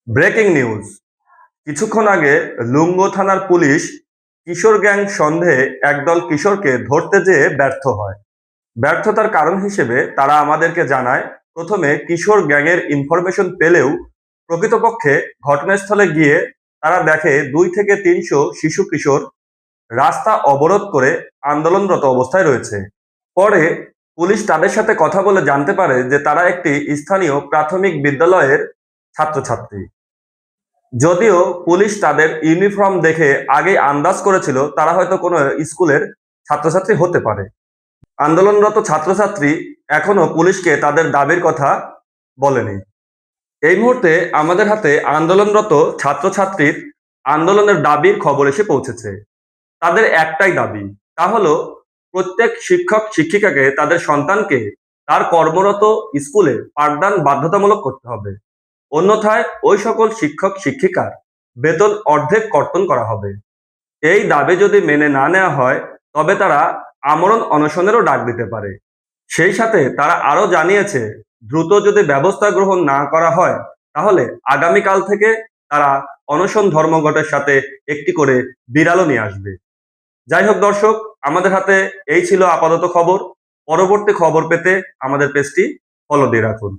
Breaking news. কিছুক্ষণ আগে লুঙ্গো থানার পুলিশ কিশোর গ্যাং সন্দেহে একদল কিশোরকে ধরতে যেয়ে ব্যর্থ হয়। ব্যর্থতার কারণ হিসেবে তারা আমাদেরকে জানায়, প্রথমে কিশোর গ্যাংয়ের ইনফরমেশন পেলেও প্রকৃতপক্ষে ঘটনাস্থলে গিয়ে তারা দেখে 2 থেকে 300 শিশু কিশোর রাস্তা অবরোধ করে আন্দোলনরত অবস্থায় রয়েছে। পরে পুলিশ তাদের সাথে কথা বলে জানতে পারে যে তারা একটি স্থানীয় প্রাথমিক বিদ্যালয়ের ছাত্রছাত্রী। যদিও পুলিশ তাদের ইউনিফর্ম দেখে আগেই আন্দাজ করেছিল তারা হয়তো কোনো স্কুলের ছাত্রছাত্রী হতে পারে। আন্দোলনরত ছাত্রছাত্রী এখনো পুলিশকে তাদের দাবির কথা বলেনি। এই মুহূর্তে আমাদের হাতে আন্দোলনরত ছাত্রছাত্রীর আন্দোলনের দাবির খবর এসে পৌঁছেছে। তাদের একটাই দাবি, তা হলো প্রত্যেক শিক্ষক শিক্ষিকাকে তাদের সন্তানকে তার কর্মরত স্কুলে পাঠদান বাধ্যতামূলক করতে হবে। অন্যথায় ওই সকল শিক্ষক শিক্ষিকার বেতন অর্ধেক কর্তন করা হবে। এই দাবি যদি মেনে না নেওয়া হয় তবে তারা আমরণ অনশনেরও ডাক দিতে পারে। সেই সাথে তারা আরো জানিয়েছে, দ্রুত যদি ব্যবস্থা গ্রহণ না করা হয় তাহলে আগামীকাল থেকে তারা অনশন ধর্মঘটের সাথে একটি করে বিড়ালও নিয়ে আসবে। যাই হোক দর্শক, আমাদের হাতে এই ছিল আপাতত খবর। পরবর্তী খবর পেতে আমাদের পেজটি ফলো দিয়ে রাখুন।